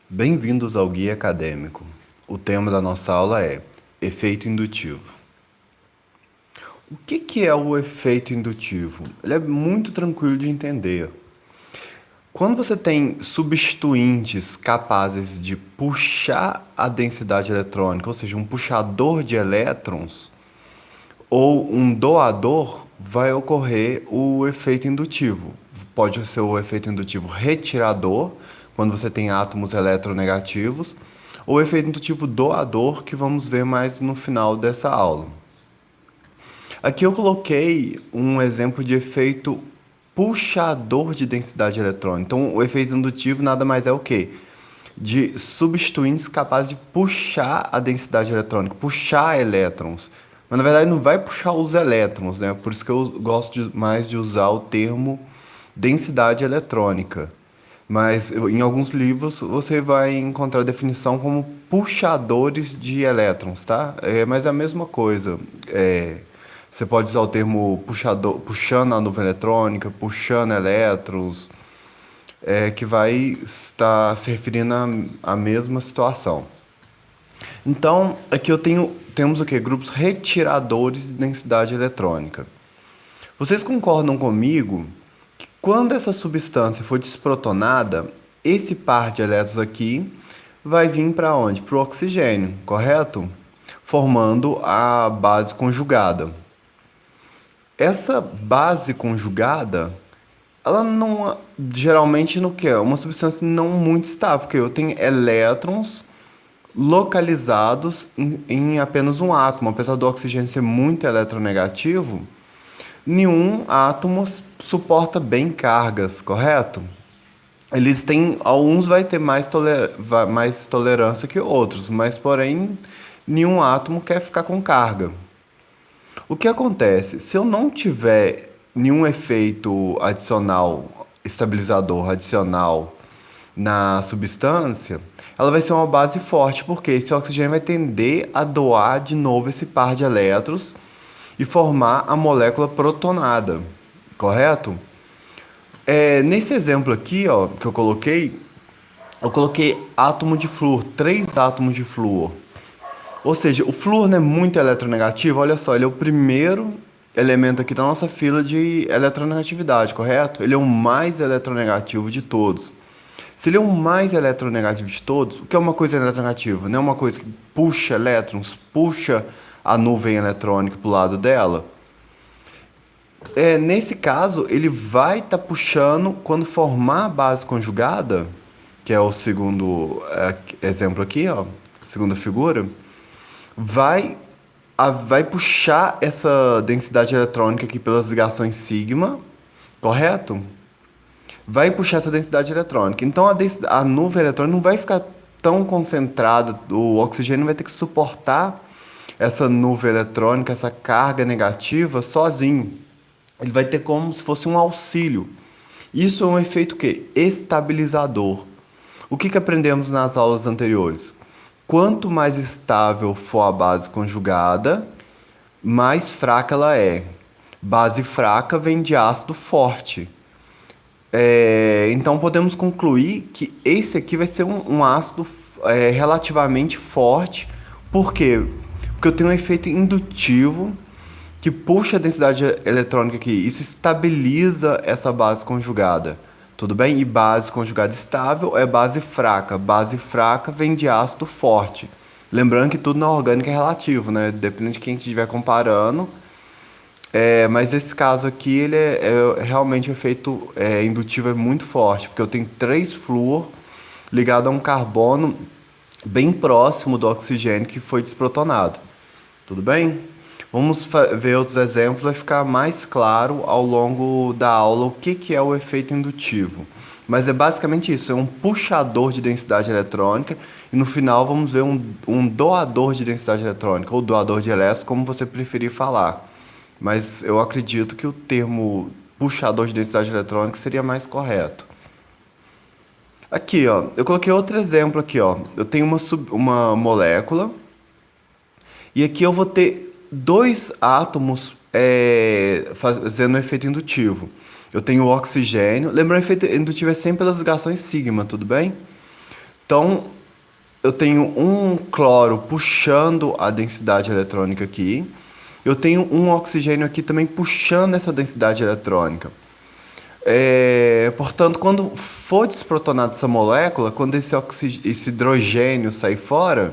Bem-vindos ao Guia Acadêmico. O tema da nossa aula é efeito indutivo. O que é o efeito indutivo? Ele é muito tranquilo de entender. Quando você tem substituintes capazes de puxar a densidade eletrônica, ou seja, um puxador de elétrons, ou um doador, vai ocorrer o efeito indutivo. Pode ser o efeito indutivo retirador, quando você tem átomos eletronegativos, ou o efeito indutivo doador, que vamos ver mais no final dessa aula. Aqui eu coloquei um exemplo de efeito puxador de densidade eletrônica. Então, o efeito indutivo nada mais é o quê? De substituintes capazes de puxar a densidade eletrônica, puxar elétrons. Mas na verdade não vai puxar os elétrons, né? Por isso que eu gosto mais de usar o termo densidade eletrônica. Mas em alguns livros você vai encontrar a definição como puxadores de elétrons, tá? Mas é a mesma coisa. Você pode usar o termo puxador, puxando a nuvem eletrônica, puxando elétrons, que vai estar se referindo à mesma situação. Então, aqui temos o que? Grupos retiradores de densidade eletrônica. Vocês concordam comigo que quando essa substância for desprotonada, esse par de elétrons aqui vai vir para onde? Para o oxigênio, correto? Formando a base conjugada. Essa base conjugada, ela não, geralmente no que é uma substância não muito estável, porque eu tenho elétrons localizados em apenas um átomo. Apesar do oxigênio ser muito eletronegativo, nenhum átomo suporta bem cargas, correto? Eles têm, alguns vai ter mais tolerância que outros, mas porém nenhum átomo quer ficar com carga. O que acontece? Se eu não tiver nenhum efeito adicional, estabilizador adicional na substância, ela vai ser uma base forte, porque esse oxigênio vai tender a doar de novo esse par de elétrons e formar a molécula protonada, correto? Nesse exemplo aqui, ó, que eu coloquei átomo de flúor, 3 átomos de flúor. Ou seja, o flúor não é muito eletronegativo, olha só, ele é o primeiro elemento aqui da nossa fila de eletronegatividade, correto? Ele é o mais eletronegativo de todos. Se ele é o mais eletronegativo de todos, o que é uma coisa eletronegativa? Não é uma coisa que puxa elétrons, puxa a nuvem eletrônica para o lado dela? Nesse caso, ele vai estar puxando quando formar a base conjugada, que é o segundo exemplo aqui, ó, segunda figura, vai puxar essa densidade eletrônica aqui pelas ligações sigma, correto? Vai puxar essa densidade eletrônica. Então a nuvem eletrônica não vai ficar tão concentrada, o oxigênio vai ter que suportar essa nuvem eletrônica, essa carga negativa sozinho. Ele vai ter como se fosse um auxílio. Isso é um efeito que? Estabilizador. O que aprendemos nas aulas anteriores? Quanto mais estável for a base conjugada, mais fraca ela é. Base fraca vem de ácido forte. Então podemos concluir que esse aqui vai ser um ácido relativamente forte. Por quê? Porque eu tenho um efeito indutivo que puxa a densidade eletrônica aqui. Isso estabiliza essa base conjugada. Tudo bem? E base conjugada estável é base fraca. Base fraca vem de ácido forte. Lembrando que tudo na orgânica é relativo, né? Depende de quem estiver comparando. Mas esse caso aqui, ele realmente o efeito indutivo é muito forte, porque eu tenho 3 flúor ligado a um carbono bem próximo do oxigênio que foi desprotonado. Tudo bem? Vamos ver outros exemplos, vai ficar mais claro ao longo da aula o que é o efeito indutivo. Mas é basicamente isso, é um puxador de densidade eletrônica e no final vamos ver um doador de densidade eletrônica, ou doador de elétrons, como você preferir falar. Mas eu acredito que o termo puxador de densidade eletrônica seria mais correto. Aqui, ó, eu coloquei outro exemplo aqui, ó. Eu tenho uma molécula e aqui eu vou ter 2 átomos fazendo um efeito indutivo. Eu tenho o oxigênio. Lembrando, o efeito indutivo é sempre pelas ligações sigma, tudo bem? Então, eu tenho um cloro puxando a densidade eletrônica aqui. Eu tenho um oxigênio aqui também puxando essa densidade eletrônica. Portanto, quando for desprotonada essa molécula, quando esse hidrogênio sair fora,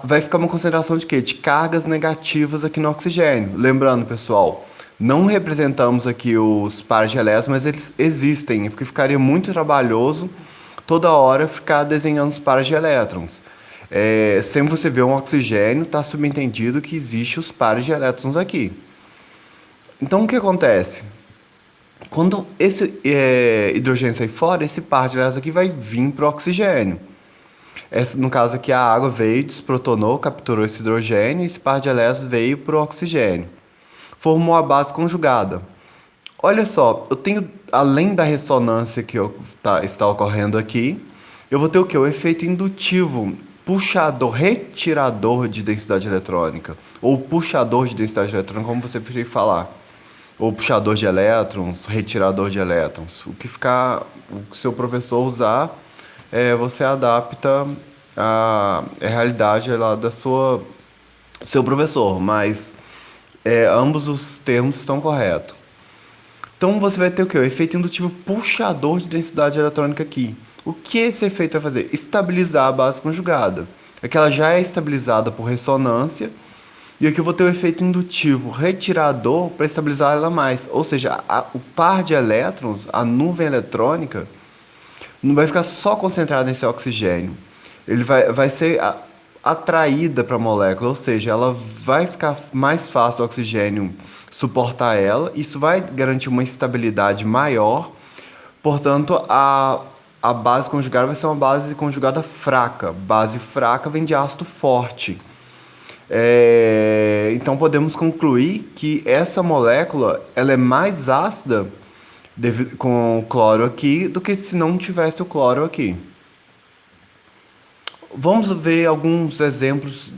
vai ficar uma concentração de quê? De cargas negativas aqui no oxigênio. Lembrando, pessoal, não representamos aqui os pares de elétrons, mas eles existem, porque ficaria muito trabalhoso toda hora ficar desenhando os pares de elétrons. Sempre você vê um oxigênio, está subentendido que existe os pares de elétrons aqui. Então, o que acontece? Quando esse hidrogênio sair fora, esse par de elétrons aqui vai vir para o oxigênio. No caso aqui, a água veio, desprotonou, capturou esse hidrogênio, e esse par de elétrons veio para o oxigênio. Formou a base conjugada. Olha só, eu tenho, além da ressonância que está ocorrendo aqui, eu vou ter o quê? O efeito indutivo, puxador, retirador de densidade eletrônica, ou puxador de densidade eletrônica, como você preferir falar. Ou puxador de elétrons, retirador de elétrons. O que seu professor usar, você adapta a realidade lá do seu professor, mas ambos os termos estão corretos. Então você vai ter o quê? O efeito indutivo puxador de densidade eletrônica aqui. O que esse efeito vai fazer? Estabilizar a base conjugada. É que ela já é estabilizada por ressonância, e aqui eu vou ter o efeito indutivo retirador para estabilizar ela mais. Ou seja, o par de elétrons, a nuvem eletrônica, não vai ficar só concentrada nesse oxigênio. Ele vai ser atraída para a molécula, ou seja, ela vai ficar mais fácil o oxigênio suportar ela. Isso vai garantir uma estabilidade maior. Portanto, a base conjugada vai ser uma base conjugada fraca. Base fraca vem de ácido forte. Então podemos concluir que essa molécula ela é mais ácida com o cloro aqui do que se não tivesse o cloro aqui. Vamos ver alguns exemplos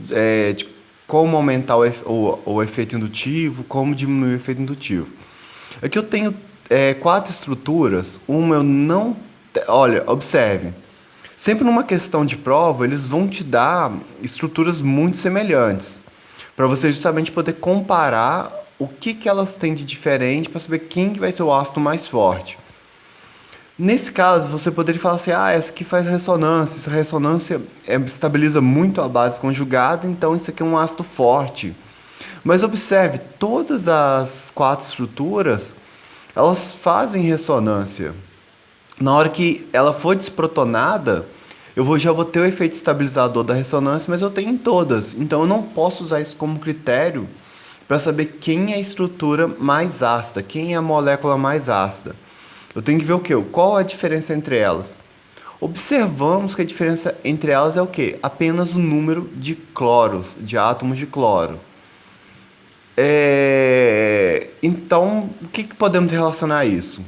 de como aumentar o efeito indutivo, como diminuir o efeito indutivo. Aqui eu tenho 4 estruturas. Uma eu não... Olha, observe. Sempre numa questão de prova, eles vão te dar estruturas muito semelhantes, para você justamente poder comparar o que elas têm de diferente, para saber quem que vai ser o ácido mais forte. Nesse caso, você poderia falar assim, essa aqui faz ressonância, essa ressonância estabiliza muito a base conjugada, então isso aqui é um ácido forte. Mas observe, todas as 4 estruturas, elas fazem ressonância. Na hora que ela for desprotonada, já vou ter o efeito estabilizador da ressonância, mas eu tenho em todas. Então eu não posso usar isso como critério para saber quem é a estrutura mais ácida, quem é a molécula mais ácida. Eu tenho que ver o quê? Qual a diferença entre elas? Observamos que a diferença entre elas é o quê? Apenas o número de cloros, de átomos de cloro. Então, o que podemos relacionar a isso?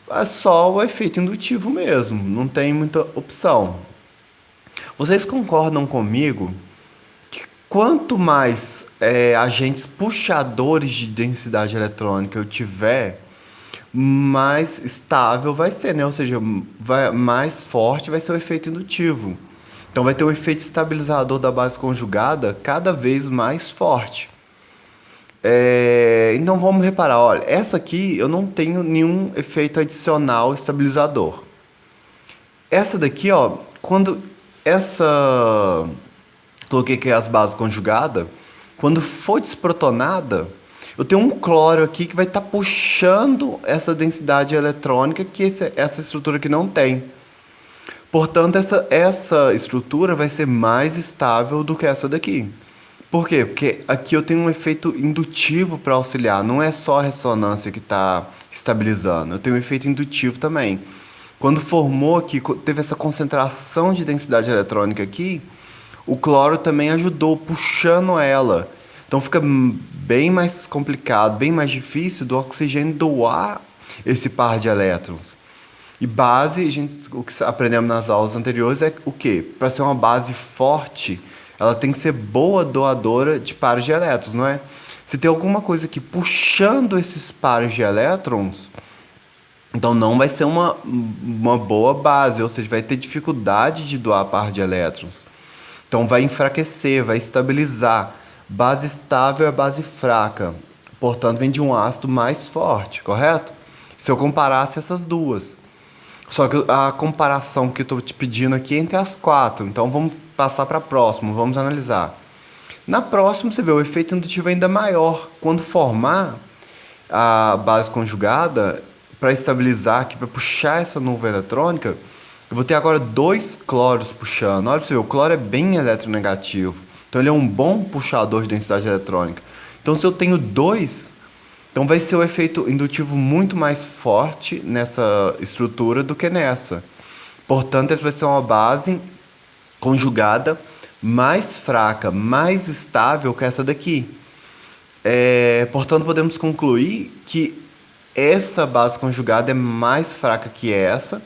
É só o efeito indutivo mesmo, não tem muita opção. Vocês concordam comigo que quanto mais agentes puxadores de densidade eletrônica eu tiver, mais estável vai ser, né? Ou seja, mais forte vai ser o efeito indutivo. Então vai ter um efeito estabilizador da base conjugada cada vez mais forte. Então vamos reparar, olha, essa aqui eu não tenho nenhum efeito adicional estabilizador. Essa daqui, ó, quando coloquei que é as bases conjugadas, quando for desprotonada, eu tenho um cloro aqui que vai estar puxando essa densidade eletrônica que essa estrutura aqui não tem. Portanto, essa estrutura vai ser mais estável do que essa daqui. Por quê? Porque aqui eu tenho um efeito indutivo para auxiliar. Não é só a ressonância que está estabilizando. Eu tenho um efeito indutivo também. Quando formou aqui, teve essa concentração de densidade eletrônica aqui, o cloro também ajudou, puxando ela. Então fica bem mais complicado, bem mais difícil do oxigênio doar esse par de elétrons. E base, o que aprendemos nas aulas anteriores é o quê? Para ser uma base forte, ela tem que ser boa doadora de pares de elétrons, não é? Se tem alguma coisa aqui puxando esses pares de elétrons, Então não vai ser uma boa base, ou seja, vai ter dificuldade de doar par de elétrons. Então vai enfraquecer, vai estabilizar. Base estável é base fraca. Portanto, vem de um ácido mais forte, correto? Se eu comparasse essas duas. Só que a comparação que eu estou te pedindo aqui é entre as quatro. Então vamos passar para a próxima, vamos analisar. Na próxima, você vê o efeito indutivo ainda maior. Quando formar a base conjugada, para estabilizar aqui, para puxar essa nuvem eletrônica, eu vou ter agora dois cloros puxando. Olha para você ver, o cloro é bem eletronegativo. Então ele é um bom puxador de densidade eletrônica. Então se eu tenho dois, então vai ser o efeito indutivo muito mais forte nessa estrutura do que nessa. Portanto, essa vai ser uma base conjugada mais fraca, mais estável que essa daqui. Portanto, podemos concluir que essa base conjugada é mais fraca que essa.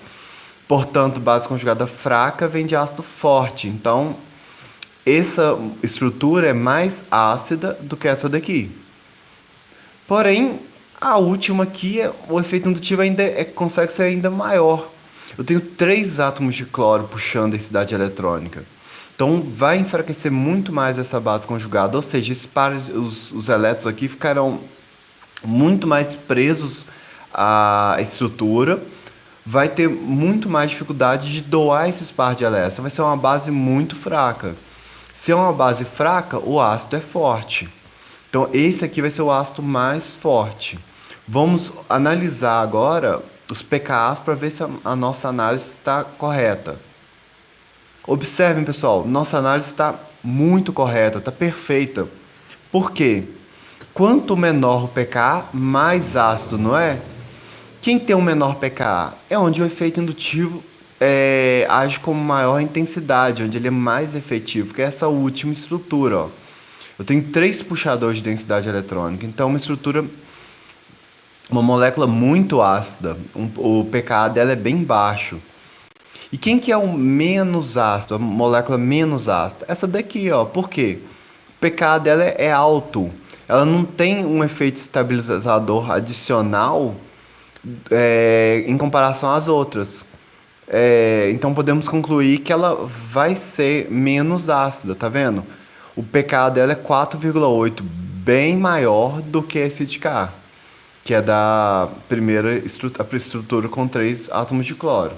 Portanto, base conjugada fraca vem de ácido forte. Então, essa estrutura é mais ácida do que essa daqui. Porém, a última aqui, o efeito indutivo ainda consegue ser ainda maior. Eu tenho três átomos de cloro puxando densidade eletrônica. Então, vai enfraquecer muito mais essa base conjugada, ou seja, os elétrons aqui ficarão muito mais presos à estrutura, vai ter muito mais dificuldade de doar esses pares de elétrons. Vai ser uma base muito fraca. Se é uma base fraca, o ácido é forte. Então, esse aqui vai ser o ácido mais forte. Vamos analisar agora os pKa's para ver se a nossa análise está correta. Observem, pessoal, nossa análise está muito correta, está perfeita. Por quê? Quanto menor o pKa, mais ácido, não é? Quem tem um menor pKa? É onde o efeito indutivo age com maior intensidade, onde ele é mais efetivo, que é essa última estrutura. Ó. Eu tenho três puxadores de densidade eletrônica, então uma molécula muito ácida, o pKa dela é bem baixo. E quem que é o menos ácido, a molécula menos ácida? Essa daqui, ó. Por quê? O pKa dela é alto. Ela não tem um efeito estabilizador adicional em comparação às outras. Então podemos concluir que ela vai ser menos ácida, tá vendo? O pKa dela é 4,8, bem maior do que esse de cá, que é da primeira estrutura com três átomos de cloro.